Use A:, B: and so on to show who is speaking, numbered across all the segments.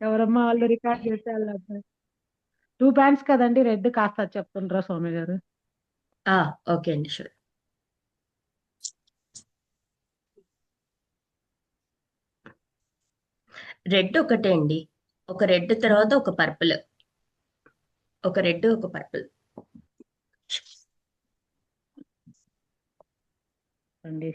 A: ఎవరమ్మా వాళ్ళు రికార్డ్ చేస్తే వాళ్ళు 2 ప్యాంట్స్ కదండి, రెడ్ కాస్త చెప్తుండ్రా స్వామి గారు.
B: ఓకే అండి, షూర్. రెడ్ ఒకటే అండి. ఒక రెడ్ తర్వాత ఒక పర్పుల్. ఒక రెడ్ ఒక పర్పుల్.
A: అండి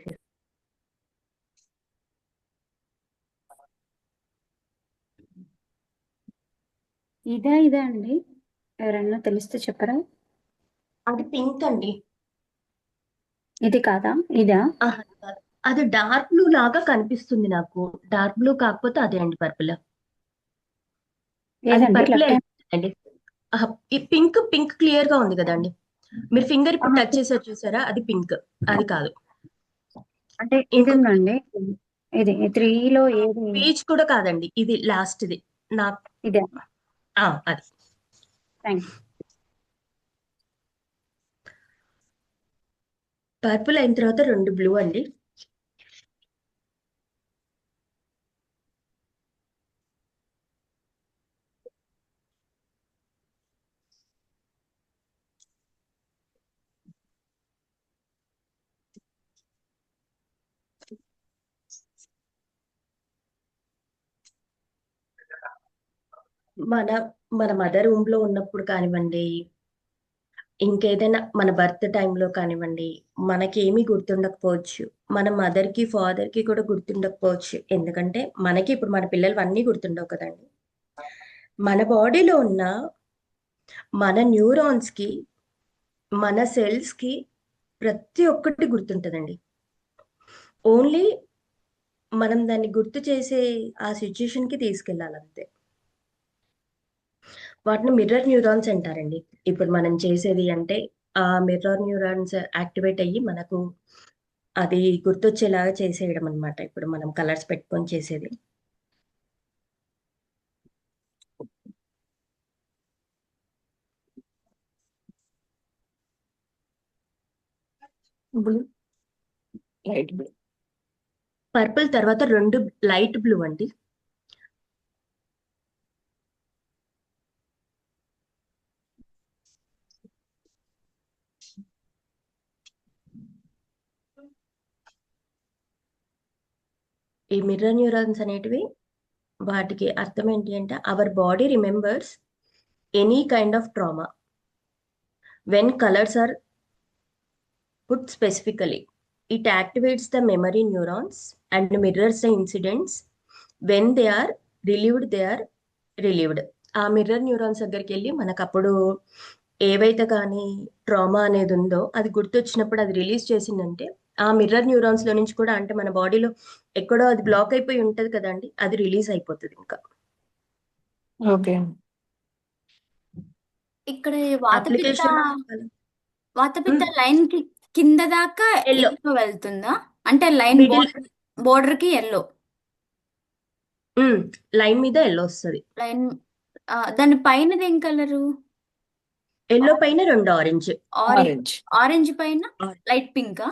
C: ఇదా అండి, ఎవరన్నా తెలిస్తే చెప్పరా?
B: అది పింక్ అండి.
C: ఇది కాదా? ఇదా?
B: ఆహా, కాదు. అది డార్క్ బ్లూ లాగా కనిపిస్తుంది నాకు. డార్క్ బ్లూ కాకపోతే అదే అండి పర్పుల్. అది
C: ఏదండి
B: పర్పుల్
C: లెఫ్ట్ హ్యాండ్?
B: అండి. ఈ పింక్ పింక్ క్లియర్ గా ఉంది కదండి. మీరు ఫింగర్ ఇప్పుడు టచ్ చేసారు చూసారా, అది పింక్. అది కాదు.
C: అంటే ఇది
B: ఇంకొక
C: ఉందండి, ఇది 3లో ఏది?
B: పీచ్ కూడా కాదండి, ఇది లాస్ట్ది. నాకు
C: ఇదే.
B: అది
C: థ్యాంక్ యూ.
B: పర్పుల్ అయిన తర్వాత 2 బ్లూ అండి. మన మన మదర్ రూమ్ లో ఉన్నప్పుడు కానివ్వండి, ఇంకేదైనా మన బర్త్ టైంలో కానివ్వండి, మనకేమీ గుర్తుండకపోవచ్చు. మన మదర్‌కి, ఫాదర్‌కి కూడా గుర్తుండకపోవచ్చు. ఎందుకంటే, మనకి ఇప్పుడు మన పిల్లలవన్నీ గుర్తుండవు కదండీ! మన బాడీలో ఉన్న మన న్యూరాన్స్‌కి, మన సెల్స్‌కి ప్రతి ఒక్కటి గుర్తుంటదండి. ఓన్లీ మనం దాన్ని గుర్తు చేసే ఆ సిట్యుయేషన్‌కి తీసుకెళ్ళాలంతే. వాటిని మిర్రర్ న్యూరాన్స్ అంటారండి. ఇప్పుడు మనం చేసేది అంటే, ఆ మిర్రర్ న్యూరాన్స్ యాక్టివేట్ అయ్యి మనకు అది గుర్తొచ్చేలాగా చేసేయడం అనమాట. ఇప్పుడు మనం కలర్స్ పెట్టుకొని చేసేది.
D: Blue, light blue.
B: పర్పుల్ తర్వాత 2 లైట్ బ్లూ అండి. ఈ మిర్రర్ న్యూరాన్స్ అనేటివి, వాటికి అర్థం ఏంటి అంటే, our body remembers any kind of trauma when colours are put specifically. It activates the memory neurons and mirrors the incidents. When they are they are relieved. ఆ mirror neurons దగ్గరికి వెళ్ళి మనకు అప్పుడు ఏవైతే కానీ ట్రామా అనేది ఉందో అది గుర్తొచ్చినప్పుడు అది రిలీజ్ చేసిందంటే, ఆ మిర్రర్ న్యూరాన్స్ లో నుంచి కూడా, అంటే మన బాడీలో ఎక్కడో అది బ్లాక్ అయిపోయి ఉంటది కదండి, అది రిలీజ్ అయిపోతుంది ఇంకా.
D: ఓకే.
C: ఇక్కడ ఈ వాతపిత్త
B: అప్లికేషన్
C: వాతపిత్త లైన్ కి కింద దాకా
B: ఎల్లో
C: ఎల్లో వెళ్తుందా? అంటే లైన్
B: మిడిల్
C: బోర్డర్ కి ఎల్లో
B: లైన్ మీద ఎల్లో వస్తుంది.
C: లైన్. దాని పైనది ఏం కలరు?
B: ఎల్లో పైన 2 ఆరెంజ్.
D: ఆరెంజ్.
C: ఆరెంజ్ పైన లైట్ పింకా?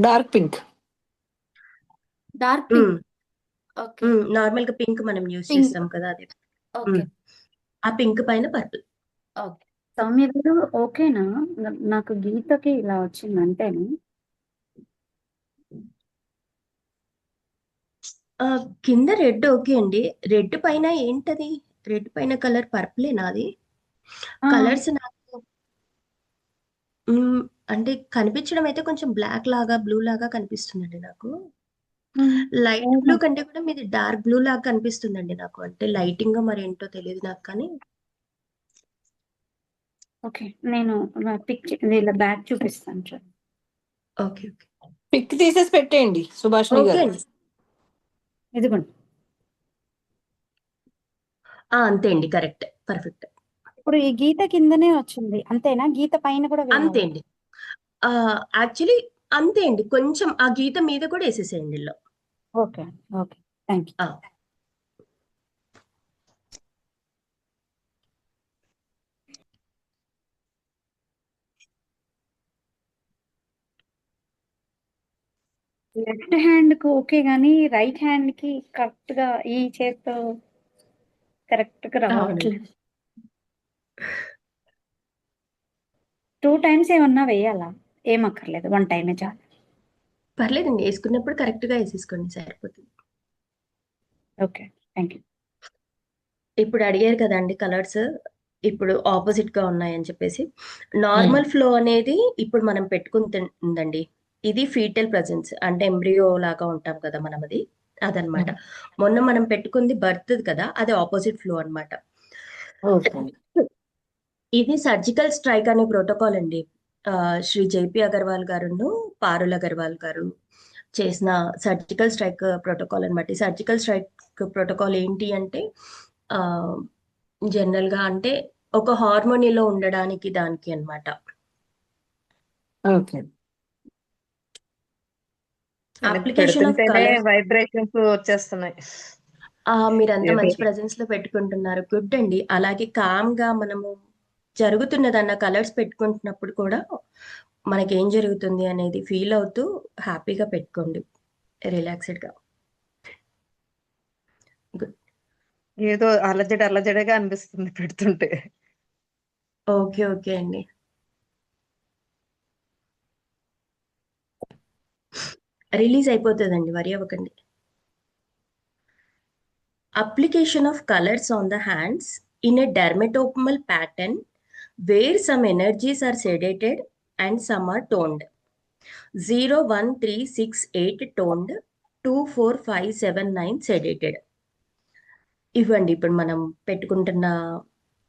D: Dark pink.
C: Dark pink. Okay.
B: Normal గా పింక్ మనం యూజ్
C: పింక్.
B: చేస్తాం కదా, అదే.
C: ఓకే.
B: ఆ పింక్ పైన పర్పుల్.
C: ఓకే. సౌమ్య గారు ఓకేనా? నాకు గీతకి ఇలా వచ్చింది అంటేను.
B: కింద రెడ్ ఓకే అండి. రెడ్ పైన ఏంటది? రెడ్ పైన కలర్ పర్పులేనా అది? కలర్స్ నాకు అంటే కనిపించడం అయితే కొంచెం బ్లాక్ లాగా, బ్లూ లాగా కనిపిస్తుందండి నాకు. లైట్ బ్లూ కంటే కూడా మీది డార్క్ బ్లూ లాగా కనిపిస్తుందండి నాకు. అంటే లైటింగ్ మరి ఏంటో తెలియదు నాకు, కానీ
C: ఓకే, నేను పిక్ ఇలా బ్యాక్ చూపిస్తాను చూడండి.
B: ఓకే ఓకే
D: పిక్ తీసేసి పెట్టేయండి సుభాష్ని
B: ఓకే
D: గారు.
B: అండి.
C: ఇదిగోండి.
B: అంతే అండి, కరెక్ట్, పర్ఫెక్ట్.
C: ఇప్పుడు ఈ గీత కిందనే వచ్చింది అంతేనా? గీత పైన కూడా
B: అంతే
C: వేయాలా?
B: అండి. యాక్చువల్లీ అంతే అండి, కొంచెం ఆ గీత మీద కూడా వేసేసేయండి ఇలా.
C: Okay. Okay, thank you. Left hand కు ఓకే గానీ రైట్ హ్యాండ్ కి కరెక్ట్ గా ఈ చేత్తో కరెక్ట్ గా
B: అవునండి.
C: రావట్లేదు. 2 టైమ్స్ ఏమన్నా వేయాలా? ఏం అక్కర్లేదు. 1 టైమే చాలు.
B: పర్లేదండి. యేసుకున్నప్పుడు కరెక్ట్‌గా యేసేసుకోండి సరిపోతుంది.
C: ఓకే. Thank you.
B: ఇప్పుడు అడిగారు కదండీ కలర్స్. ఇప్పుడు ఆపోజిట్‌గా ఉన్నాయని చెప్పేసి. నార్మల్ ఫ్లో అనేది ఇప్పుడు మనం ఉందండి. ఇది ఫీటల్ ప్రెజెన్స్ అంటే ఎంబ్రియో లాగా ఉంటాం కదా మనం అది. అదనమాట. మొన్న మనం పెట్టుకుంది బర్త్‌ది కదా! అది ఆపోజిట్ ఫ్లో అనమాట.
D: ఓకే.
B: ఇది సర్జికల్ స్ట్రైక్ అనే ప్రోటోకాల్ అండి. శ్రీ జేపీ అగర్వాల్ గారును, పారుల్ అగర్వాల్ గారు చేసిన సర్జికల్ స్ట్రైక్ ప్రోటోకాల్ అనమాట. ఈ సర్జికల్ స్ట్రైక్ ప్రోటోకాల్ ఏంటి అంటే జనరల్‌గా అంటే ఒక హార్మోనీలో ఉండడానికి దానికి అన్నమాట.
D: ఓకే.
B: అప్లికేషన్ ఆఫ్
E: పెడుతుంటేనే
B: కలర్స్
E: వైబ్రేషన్స్ వచ్చేస్తున్నాయి.
B: మీరంతా
E: ఏదో
B: మంచి ప్రెజెన్స్‌లో పెట్టుకుంటున్నారు. గుడ్ అండి. అలాగే కామ్‌గా మనము జరుగుతున్నదన్న కలర్స్ పెట్టుకుంటున్నప్పుడు కూడా మనకేం జరుగుతుంది అనేది ఫీల్ అవుతూ హ్యాపీగా పెట్టుకోండి. రిలాక్స్‌డ్‌గా. గుడ్.
E: ఏదో అలజడిగా అనిపిస్తుంది పెడుతుంటే.
B: ఓకే. ఓకే అండి. రిలీజ్ అయిపోతదండి. వరీ అవ్వకండి. Application of colors on the hands in a dermatomal pattern where some energies are sedated and some are toned. 0, 1, 3, 6, 8 toned, 2, 4, 5, 7, 9 sedated. ఇవ్వండి ఇప్పుడు మనం పెట్టుకుంటున్న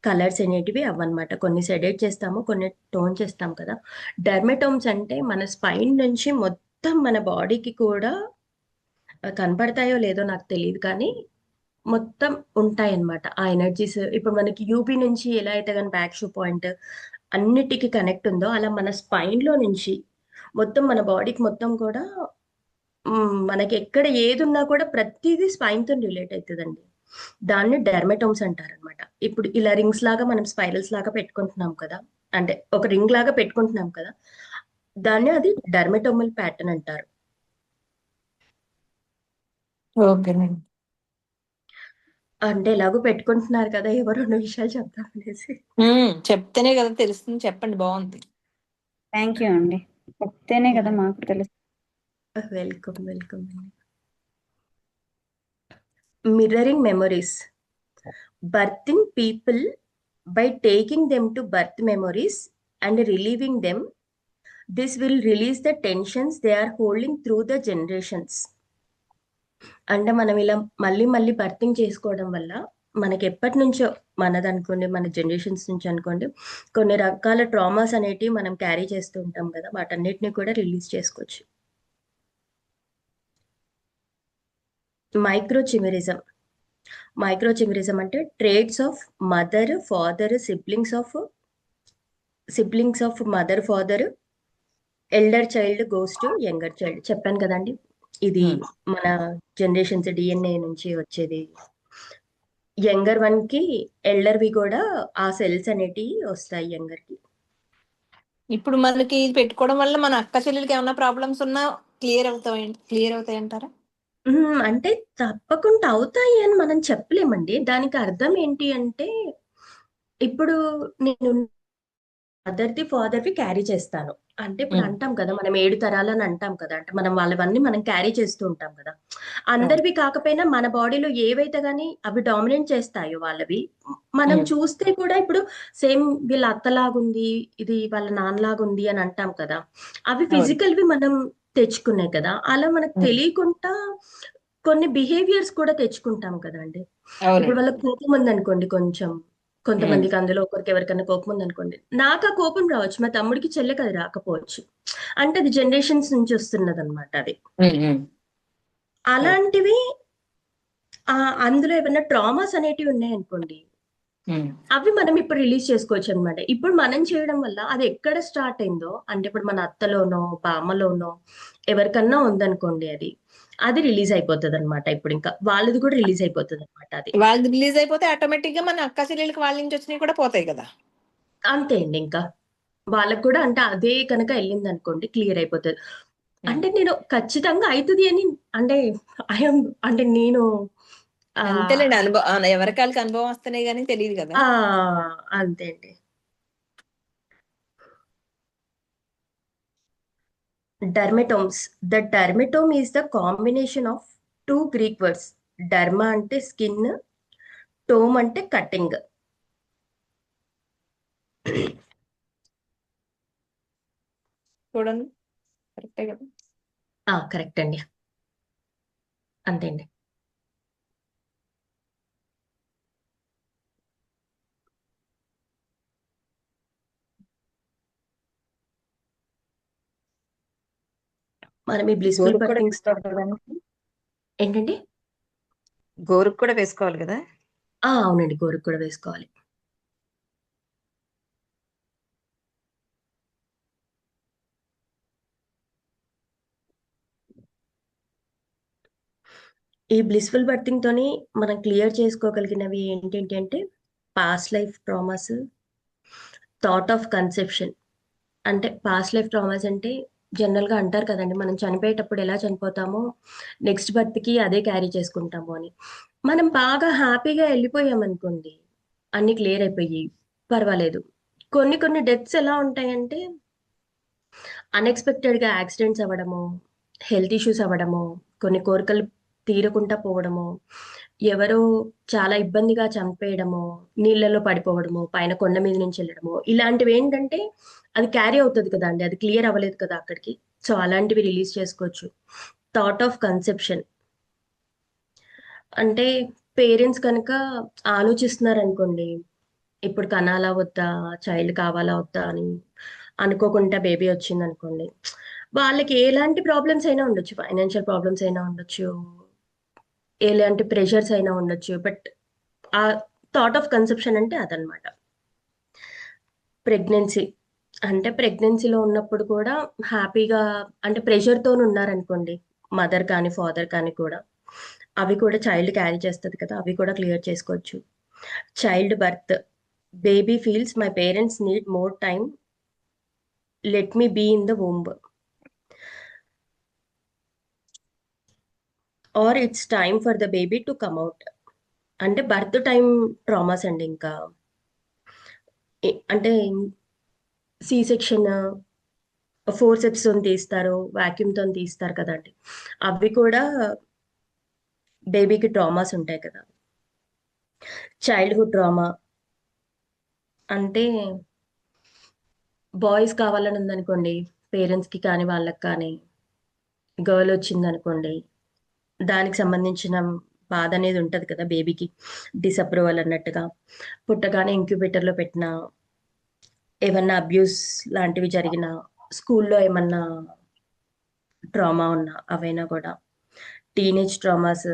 B: కలర్స్ అనేటివి అవన్నమాట. కొన్ని సెడేట్ చేస్తాము, కొన్ని టోన్ చేస్తాం కదా! డెర్మటోమ్స్ అంటే మన స్పైన్ నుంచి మొత్తం మన బాడీకి కూడా కనపడతాయో లేదో నాకు తెలీదు కానీ మొత్తం ఉంటాయన్నమాట. ఆ ఎనర్జీస్ ఇప్పుడు మనకి యూబీ నుంచి ఎలా అయితే గాని బ్యాక్ షూ పాయింట్ అన్నిటికి కనెక్ట్ ఉందో అలా మన స్పైన్‌లో నుంచి మొత్తం మన బాడీకి మొత్తం కూడా మనకి ఎక్కడ ఏదున్నా కూడా ప్రతీదీ స్పైన్‌తోని రిలేట్ అయితదండి. దాన్ని డెర్మటోమ్స్ అంటారనమాట. ఇప్పుడు ఇలా రింగ్స్ లాగా మనం స్పైరల్స్ లాగా పెట్టుకుంటున్నాం కదా! అంటే ఒక రింగ్ లాగా పెట్టుకుంటున్నాం కదా! దాన్ని అది డెర్మటోమల్ ప్యాటర్న్ అంటారు.
D: ఓకేనండి.
B: అంటే ఎలాగో పెట్టుకుంటున్నారు కదా! ఏవో 2 విషయాలు చెప్దామనేసి.
D: చెప్తేనే కదా తెలుస్తుంది. చెప్పండి బాగుంది.
C: థ్యాంక్ యూ అండి. చెప్తేనే కదా మాకు తెలుస్తుంది.
B: వెల్కమ్. వెల్కమ్ అండి. Mirroring memories. Birthing people by taking them to birth memories and relieving them. This will release the tensions they are holding through the generations. అంటే మనం ఇలా మళ్ళీ మళ్ళీ బర్తింగ్ చేసుకోవడం వల్ల మనకి ఎప్పటినుంచో మనదనుకోండి, మన జనరేషన్స్ నుంచి అనుకోండి, కొన్ని రకాల ట్రామాస్ అనేటివి మనం క్యారీ చేస్తూ ఉంటాం కదా! వాటన్నిటిని కూడా రిలీజ్ చేసుకోవచ్చు. మైక్రోచిమెరిజం. మైక్రోచిమెరిజం అంటే traits of mother, father, siblings of mother, father, elder child goes to younger child. చెప్పాను కదండి! ఇది మన జనరేషన్స్ DNA నుంచి వచ్చేది. యంగర్ వన్‌కి, ఎల్డర్‌వి కూడా ఆ సెల్స్ అనేటివి వస్తాయి యంగర్‌కి.
D: ఇప్పుడు మనకి ఇది పెట్టుకోవడం వల్ల మన అక్క చెల్లెలకి ఏమైనా ప్రాబ్లమ్స్ ఉన్నా క్లియర్ అవుతాయంటారా?
B: అంటే తప్పకుండా అవుతాయి అని మనం చెప్పలేమండి. దానికి అర్థం ఏంటి అంటే, ఇప్పుడు నేను మదర్‌ది, ఫాదర్‌వి క్యారీ చేస్తాను. అంటే ఇప్పుడు అంటాం కదా! మనం 7 తరాలని అంటాం కదా! అంటే మనం వాళ్ళవన్నీ మనం క్యారీ చేస్తూ ఉంటాం కదా! అందరివి కాకపోయినా మన బాడీలో ఏవైతే గాని అవి డామినేట్ చేస్తాయో వాళ్ళవి, మనం చూస్తే కూడా ఇప్పుడు సేమ్ వీళ్ళ అత్తలాగుంది, ఇది వాళ్ళ నాన్నలాగుంది అని అంటాం కదా! అవి ఫిజికల్‌వి మనం తెచ్చుకున్నాయి కదా! అలా మనకు తెలియకుండా కొన్ని బిహేవియర్స్ కూడా తెచ్చుకుంటాం కదండీ! ఇప్పుడు వాళ్ళకి కోపం ఉందనుకోండి కొంచెం. కొంతమందికి అందులో ఒకరికి ఎవరికైనా కోపం ఉందనుకోండి. నాకు ఆ కోపం రావచ్చు. మా తమ్ముడికి, చెల్లికి అది రాకపోవచ్చు. అంటే అది జనరేషన్స్ నుంచి వస్తున్నదన్నమాట అది. అలాంటివి అందులో ఏమన్నా ట్రామాస్ అనేటివి ఉన్నాయనుకోండి, అవి మనం ఇప్పుడు రిలీజ్ చేసుకోవచ్చనమాట. ఇప్పుడు మనం చేయడం వల్ల అది ఎక్కడ స్టార్ట్ అయిందో అంటే ఇప్పుడు మన అత్తలోనో, బామ్మలోనో ఎవరికన్నా ఉందనుకోండి అది రిలీజ్ అయిపోతదనమాట. ఇప్పుడు ఇంకా వాళ్ళది కూడా రిలీజ్ అయిపోతదనమాట అది.
D: వాళ్ళది రిలీజ్ అయిపోతే ఆటోమేటిక్ గా మన అక్క చెల్లెలకి వాళ్ళ నుంచి వచ్చినవి కూడా పోతాయి కదా!
B: అంతే అండి ఇంకా. వాళ్ళకి కూడా అంటే అదే కనుక ఎళ్ళిందనుకోండి క్లియర్ అయిపోతది. అంటే నేను ఖచ్చితంగా అవుతుంది అని అంటే ఐఎమ్ అంటే నేను ఆ,
D: అంతేలేండి అనుభవం ఎవరికాళ్ళకి అనుభవం వస్తేనే గానీ తెలియదు కదా.
B: ఆ, అంతే అండి. Dermatomes. The dermatome is the combination of two Greek words. Derma అంటే స్కిన్, టోమ్ అంటే కటింగ్.
D: చూడండి కరెక్టే కదా.
B: కరెక్ట్ అండి, అంతే అండి. మనం ఈ బ్లిస్ఫుల్
E: గోరుకు కూడా
B: బర్తింగ్స్
E: వేసుకోవాలి కదండి.
B: ఏంటండి?
E: గోరుకు కూడా వేసుకోవాలి కదా.
B: అవునండి, గోరుకు కూడా వేసుకోవాలి. ఈ బ్లిస్ఫుల్ బర్తింగ్ తోని మనం క్లియర్ చేసుకోగలిగినవి ఏంటంటే అంటే past life traumas, thought of conception. అంటే పాస్ట్ లైఫ్ ట్రామాస్ అంటే జనరల్గా అంటారు కదండి, మనం చనిపోయేటప్పుడు ఎలా చనిపోతామో నెక్స్ట్ బర్త్కి అదే క్యారీ చేసుకుంటాము అని. మనం బాగా హ్యాపీగా వెళ్ళిపోయామనుకోండి, అన్ని క్లియర్ అయిపోయి పర్వాలేదు. కొన్ని కొన్ని డెత్స్ ఎలా ఉంటాయంటే అన్ఎక్స్పెక్టెడ్గా యాక్సిడెంట్స్ అవ్వడము, హెల్త్ ఇష్యూస్ అవ్వడము, కొన్ని కోరికలు తీరకుండా పోవడము, ఎవరో చాలా ఇబ్బందిగా చంపేయడము, నీళ్ళలో పడిపోవడము, పైన కొండ మీద నుంచి వెళ్ళడము, ఇలాంటివి ఏంటంటే అది క్యారీ అవుతుంది కదా అండి, అది క్లియర్ అవ్వలేదు కదా అక్కడికి. సో అలాంటివి రిలీజ్ చేసుకోవచ్చు. థాట్ ఆఫ్ కన్సెప్షన్ అంటే పేరెంట్స్ కనుక ఆలోచిస్తున్నారు అనుకోండి, ఇప్పుడు కనాలా వద్దా, చైల్డ్ కావాలా వద్దా అని అనుకోకుండా బేబీ వచ్చింది అనుకోండి, వాళ్ళకి ఎలాంటి ప్రాబ్లమ్స్ అయినా ఉండొచ్చు, ఫైనాన్షియల్ ప్రాబ్లమ్స్ అయినా ఉండొచ్చు, ఎలాంటి ప్రెషర్స్ అయినా ఉండొచ్చు, బట్ ఆ థాట్ ఆఫ్ కన్సెప్షన్ అంటే అదనమాట. ప్రెగ్నెన్సీ అంటే ప్రెగ్నెన్సీలో ఉన్నప్పుడు కూడా హ్యాపీగా అంటే ప్రెషర్తో ఉన్నారనుకోండి, మదర్ కానీ ఫాదర్ కానీ కూడా, అవి కూడా చైల్డ్ క్యారీ చేస్తుంది కదా, అవి కూడా క్లియర్ చేసుకోవచ్చు. Child birth. Baby feels my parents need more time, let me be in the womb, or it's time for the baby to come out. అంటే బర్త్ టైం ట్రామాస్ అండి. ఇంకా అంటే సి సెక్షన్, ఫోర్సెప్స్ తో తీస్తారు, vacuum తో తీస్తారు కదండి, అవి కూడా బేబీకి ట్రామాస్ ఉంటాయి కదా. చైల్డ్హుడ్ ట్రామా అంటే బాయ్స్ కావాలని ఉందనుకోండి, పేరెంట్స్ కి కానీ వాళ్ళకి కానీ, గర్ల్ వచ్చింది అనుకోండి, దానికి సంబంధించిన బాధ అనేది ఉంటది కదా బేబీకి, డిసప్రూవల్ అన్నట్టుగా. పుట్టగానే ఇంక్యుబేటర్ లో పెట్టిన, ఏమన్నా అబ్యూస్ లాంటివి జరిగిన, స్కూల్లో ఏమన్నా ట్రామా ఉన్నా అవైనా కూడా. Teenage traumas,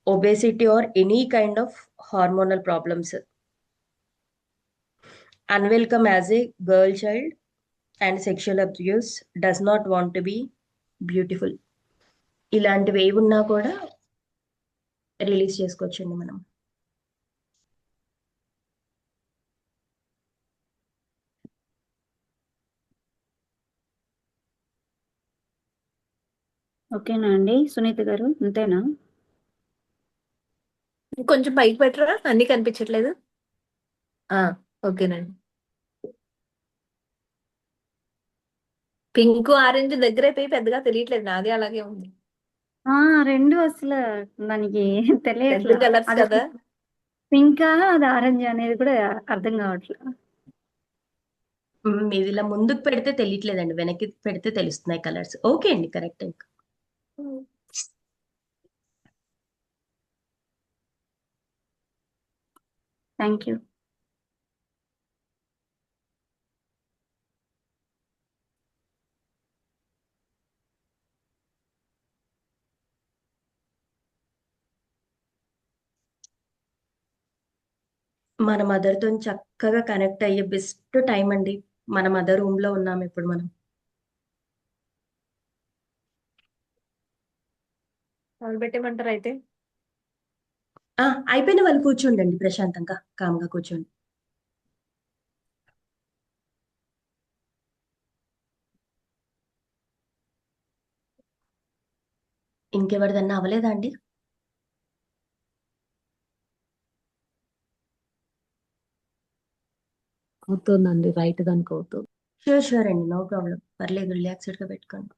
B: obesity or any kind of hormonal problems, unwelcome as a girl child, and sexual abuse, does not want to be beautiful. ఇలాంటివి ఏవి ఉన్నా కూడా రిలీజ్ చేసుకోవచ్చండి మనం.
C: ఓకేనా అండి సునీత గారు, అంతేనా?
D: కొంచెం పైకి పెట్టరా, అన్ని కనిపించట్లేదు. ఓకేనండి. పింక్ ఆరెంజ్ దగ్గర అయిపోయి పెద్దగా తెలియట్లేదు, నాది అలాగే ఉంది.
C: రెండు అసలు దానికి
D: రెండు
C: తెలియట్లా,
D: కలర్స్
C: అది
D: కదా.
C: పింకా అది ఆరెంజ్ అనేది కూడా అర్థం కావట్లా.
B: ఇది ఇలా ముందుకు పెడితే తెలియట్లేదండి, వెనక్కి పెడితే తెలుస్తున్నాయి కలర్స్. ఓకే అండి, కరెక్ట్. ఇంకా
C: థ్యాంక్ యూ.
B: మన మదర్ తో చక్కగా కనెక్ట్ అయ్యే బెస్ట్ టైం అండి. మన మదర్ రూమ్ లో ఉన్నాం ఇప్పుడు మనం.
D: మొదలు పెట్టేమంటారు అయితే?
B: అయిపోయిన వాళ్ళు కూర్చోండి, ప్రశాంతంగా కామ్గా కూర్చోండి. ఇంకెవరిదన్నా అవ్వలేదా అండి?
F: అవుతుందండి, రైట్ దానికి అవుతుంది.
B: షూర్ షూర్ అండి, నో ప్రాబ్లం, పర్లేదు, రిలాక్స్డ్గా పెట్టుకోండి.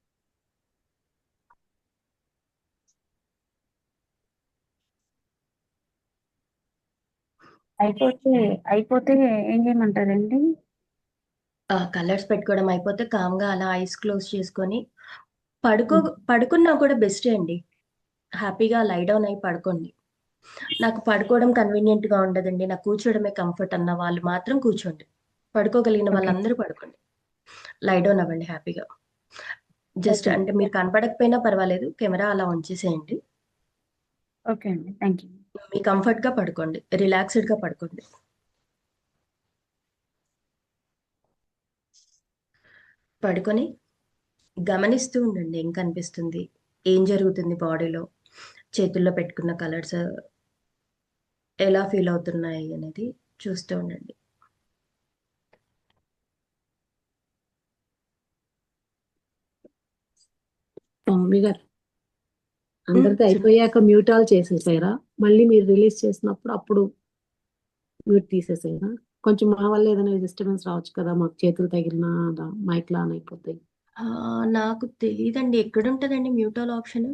C: అయిపోతే ఏం చేయమంటారండి?
B: కలర్స్ పెట్టుకోవడం అయిపోతే కామ్గా అలా ఐస్ క్లోజ్ చేసుకొని
F: ఉమ్.
B: పడుకున్నా కూడా బెస్టే అండి. హ్యాపీగా లై డౌన్ అయి పడుకోండి. నాకు పడుకోవడం కన్వీనియంట్గా ఉండదండి, నాకు కూర్చోవడమే కంఫర్ట్ అన్న వాళ్ళు మాత్రం కూర్చోండి. పడుకోగలిగిన
C: ఓకే.
B: వాళ్ళందరూ పడుకోండి. లై డౌన్ అవ్వండి హ్యాపీగా. Just
C: okay.
B: అంటే మీరు కనపడకపోయినా పర్వాలేదు, కెమెరా అలా ఉంచేసేయండి.
C: ఓకే అండి. Thank you.
B: మీ కంఫర్ట్గా పడుకోండి, రిలాక్స్డ్గా పడుకోండి. పడుకొని గమనిస్తూ ఉండండి ఏం కనిపిస్తుంది, ఏం జరుగుతుంది బాడీలో, చేతుల్లో పెట్టుకున్న కలర్స్ ఎలా ఫీల్ అవుతున్నాయి అనేది చూస్తూ ఉండండి.
F: మమ్మీ గారు అందరితో అయిపోయాక మ్యూట్ ఆల్ చేసేసారా? మళ్ళీ మీరు రిలీజ్ చేసినప్పుడు అప్పుడు మ్యూట్ తీసేసారా? కొంచెం మా వల్ల ఏదైనా డిస్టర్బెన్స్ రావచ్చు కదా, మాకు చేతులు తగిలిన మైక్ లాన్ అయిపోతాయి.
B: నాకు తెలియదండి, ఎక్కడుంటుందండి మ్యూటల్ ఆప్షన్?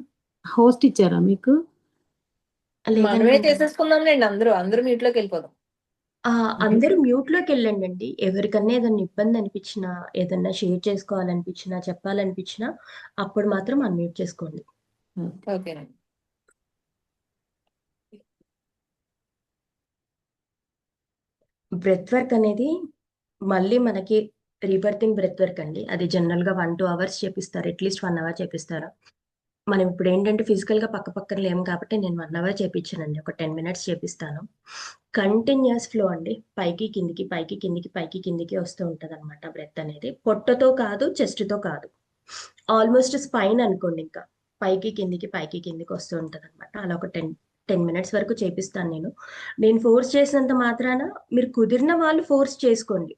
F: హోస్ట్ ఇచ్చారా మీకు?
D: మనమే
B: లేదండి.
D: చేసేసుకుందాంలేండి, అందరూ మ్యూట్ లోకి వెళ్ళిపోదాం.
B: అందరూ మ్యూట్లోకి వెళ్ళండి. ఎవరికన్నా ఏదన్నా ఇబ్బంది అనిపించినా, ఏదన్నా షేర్ చేసుకోవాలనిపించినా, చెప్పాలనిపించినా అప్పుడు మాత్రం అన్మ్యూట్ చేసుకోండి.
D: ఓకేనండి.
B: బ్రెత్ వర్క్ అనేది మళ్ళీ మనకి రీబర్తింగ్ బ్రెత్ వర్క్ అండి. అది జనరల్గా 1-2 అవర్స్ చేపిస్తారు, అట్లీస్ట్ 1 అవర్ చేపిస్తారు. మనం ఇప్పుడు ఏంటంటే ఫిజికల్గా పక్క పక్కన లేము కాబట్టి నేను 1 అవర్ చేపించానండి, ఒక 10 మినిట్స్ చేపిస్తాను. కంటిన్యూస్ ఫ్లో అండి, పైకి కిందికి పైకి కిందికి పైకి కిందికి వస్తూ ఉంటుంది అనమాట. బ్రెత్ అనేది పొట్టతో కాదు, చెస్ట్తో కాదు, ఆల్మోస్ట్ స్పైన్ అనుకోండి, ఇంకా పైకి కిందికి వస్తూ ఉంటుంది అనమాట. అలా ఒక 10 మినిట్స్ వరకు చేపిస్తాను నేను ఫోర్స్ చేసినంత మాత్రాన మీరు కుదిరిన వాళ్ళు ఫోర్స్ చేసుకోండి,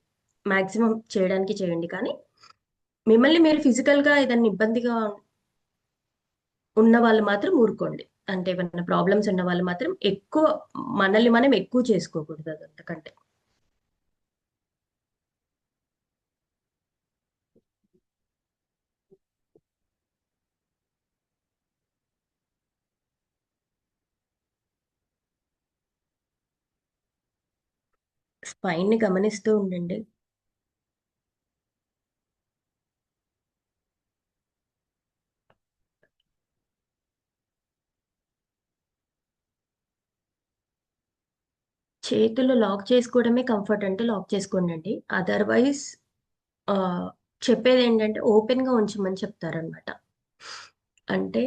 B: మాక్సిమం చేయడానికి చేయండి. కానీ మిమ్మల్ని మీరు ఫిజికల్గా ఏదైనా ఇబ్బందిగా ఉన్న వాళ్ళు మాత్రం ఊరుకోండి. అంటే ఏమైనా ప్రాబ్లమ్స్ ఉన్న వాళ్ళు మాత్రం ఎక్కువ మనల్ని మనం ఎక్కువ చేసుకోకూడదు అది అంతకంటే. స్పైన్ని గమనిస్తూ ఉండండి. చేతులు లాక్ చేసుకోవడమే కంఫర్ట్ అంటే లాక్ చేసుకోండి. అదర్వైజ్ చెప్పేది ఏంటంటే ఓపెన్గా ఉంచమని చెప్తారనమాట. అంటే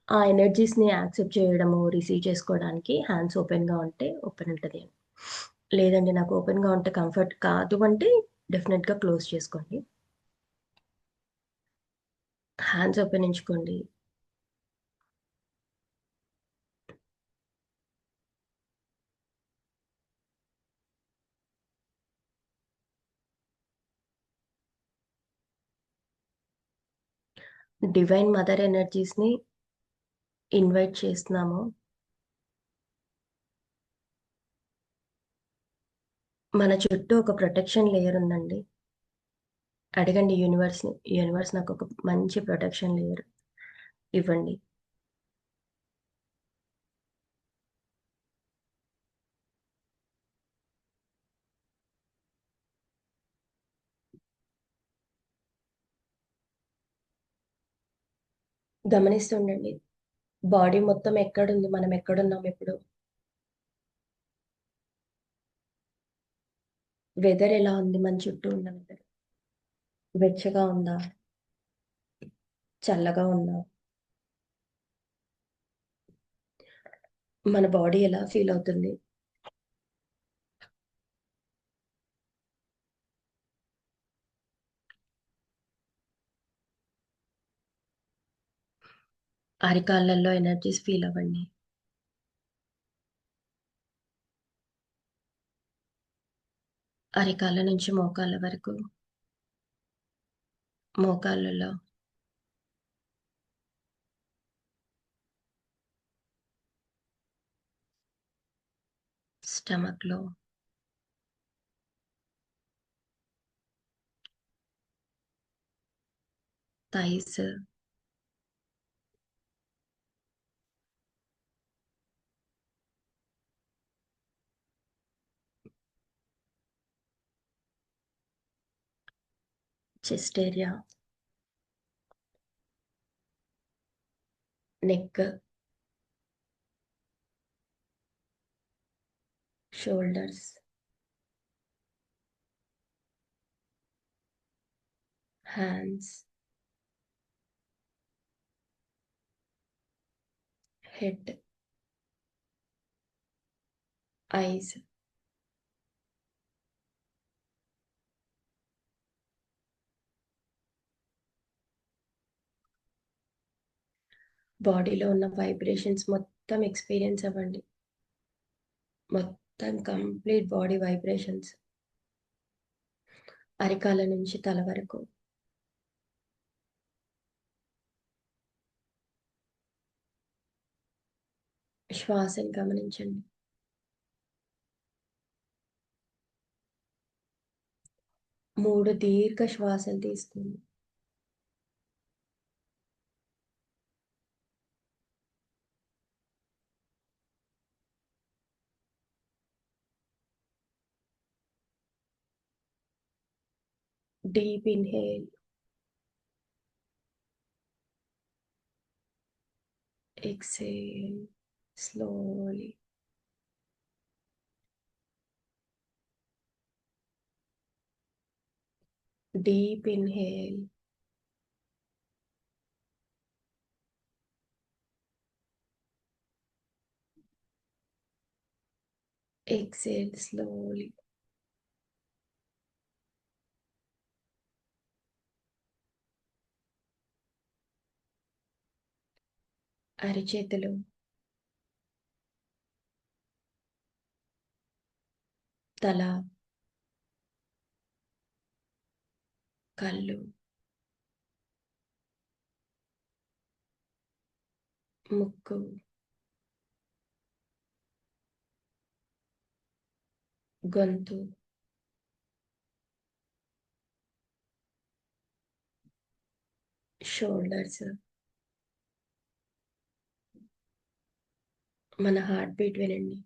B: ఆ ఎనర్జీస్ని యాక్సెప్ట్ చేయడము, రిసీవ్ చేసుకోవడానికి హ్యాండ్స్ ఓపెన్గా ఉంటే ఓపెన్ ఉంటుంది. లేదండి నాకు ఓపెన్గా ఉంటే కంఫర్ట్ కాదు అంటే డెఫినెట్గా క్లోజ్ చేసుకోండి. హ్యాండ్స్ ఓపెన్ ఉంచుకోండి. డివైన్ మదర్ ఎనర్జీస్ని ఇన్వైట్ చేస్తున్నాము. మన చుట్టూ ఒక ప్రొటెక్షన్ లేయర్ ఉందండి. అడగండి యూనివర్స్ని, యూనివర్స్ నాకు ఒక మంచి ప్రొటెక్షన్ లేయర్ ఇవ్వండి. గమనిస్తుండండి బాడీ మొత్తం ఎక్కడుంది, మనం ఎక్కడున్నాం ఇప్పుడు, వెదర్ ఎలా ఉంది, మన చుట్టూ ఉన్న వెదర్ వెచ్చగా ఉందా, చల్లగా ఉందా, మన బాడీ ఎలా ఫీల్ అవుతుంది. అరికాళ్ళల్లో ఎనర్జీస్ ఫీల్ అవ్వండి. అరికాళ్ళ నుంచి మోకాళ్ళ వరకు, మోకాళ్ళలో స్టమక్ లో, thighs, chest area, neck, shoulders, hands, head, ice, బాడీలో ఉన్న వైబ్రేషన్స్ మొత్తం ఎక్స్పీరియన్స్ అవ్వండి. మొత్తం కంప్లీట్ బాడీ వైబ్రేషన్స్, అరికాల నుంచి తల వరకు. శ్వాసని గమనించండి. మూడు దీర్ఘ శ్వాసలు తీసుకోండి. Deep inhale, exhale slowly. Deep inhale, exhale slowly. అరిచేతులు, తల, కళ్ళు, ముక్కు, గొంతు, షోల్డర్స్, మన హార్ట్ బీట్ వినండి.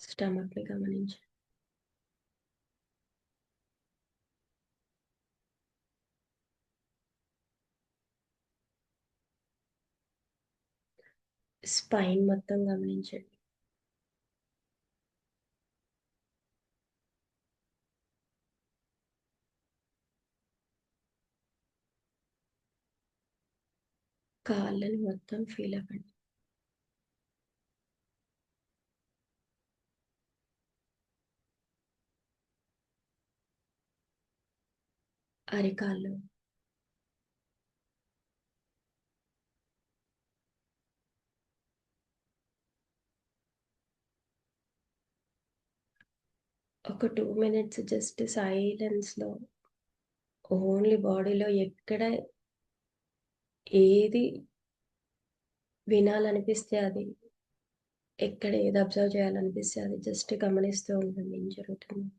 B: స్టమక్ ని గమనించండి. స్పైన్ మొత్తం గమనించండి. కాళ్ళని మొత్తం ఫీల్ అవ్వండి. అరికాళ్ళు, ఒక 2 minutes జస్ట్ సైలెన్స్ లో ఓన్లీ బాడీలో ఎక్కడ ఏది వినాలనిపిస్తే అది, ఎక్కడ ఏది అబ్జర్వ్ చేయాలనిపిస్తే అది జస్ట్ గమనిస్తూ ఉంటుంది ఏం జరుగుతుంది.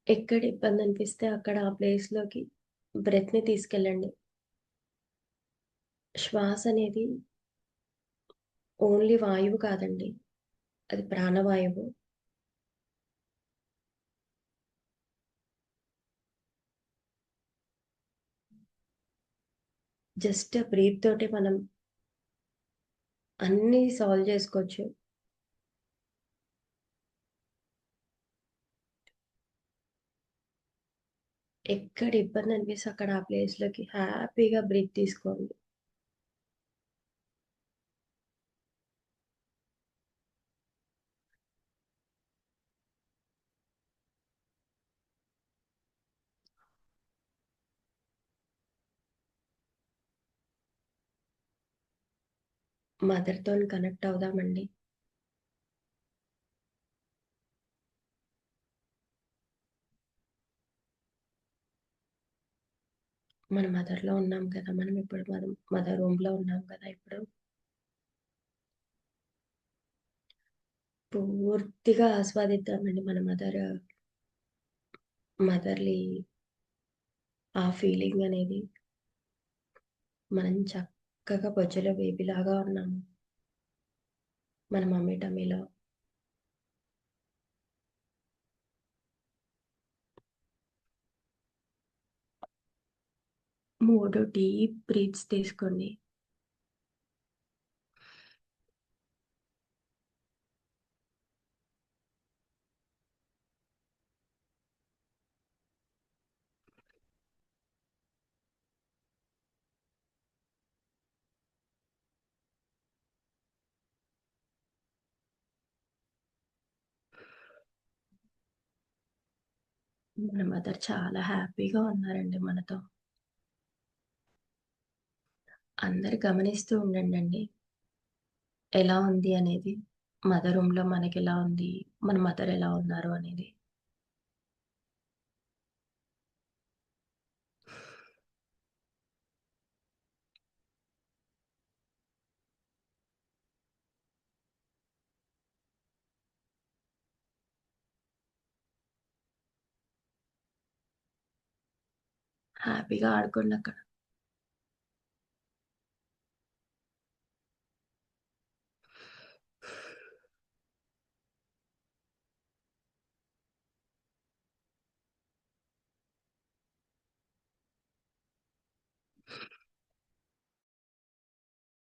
B: ఎక్కడ ఇబ్బంది అనిపిస్తే అక్కడ ఆ ప్లేస్లోకి బ్రెత్ని తీసుకెళ్ళండి. శ్వాస అనేది ఓన్లీ వాయువు కాదండి, అది ప్రాణవాయువు. జస్ట్ బ్రీత్ తోటి మనం అన్నీ సాల్వ్ చేసుకోవచ్చు. ఎక్కడ ఇబ్బంది అనిపిస్తే అక్కడ ఆ ప్లేస్లోకి హ్యాపీగా బ్రీత్ తీసుకోండి. మదర్తో కనెక్ట్ అవుదామండి. మన మదర్లో ఉన్నాం కదా, మనం ఇప్పుడు మదర్ రూమ్లో ఉన్నాం కదా. ఇప్పుడు పూర్తిగా ఆస్వాదిద్దామండి మన మదర్లీ ఆ ఫీలింగ్ అనేది. మనం చక్కగా బొజ్జలో బేబీలాగా ఉన్నాము మన మమ్మీ టమ్మీలో. 3 డీప్ బ్రీత్స్ తీసుకోండి. మన మదర్ చాలా హ్యాపీగా ఉన్నారండి మనతో. అందరు గమనిస్తూ ఉండండి ఎలా ఉంది అనేది. మదర్ రూమ్లో మనకి ఎలా ఉంది, మన మదర్ ఎలా ఉన్నారు అనేది. హ్యాపీగా ఆడుకోండి అక్కడ.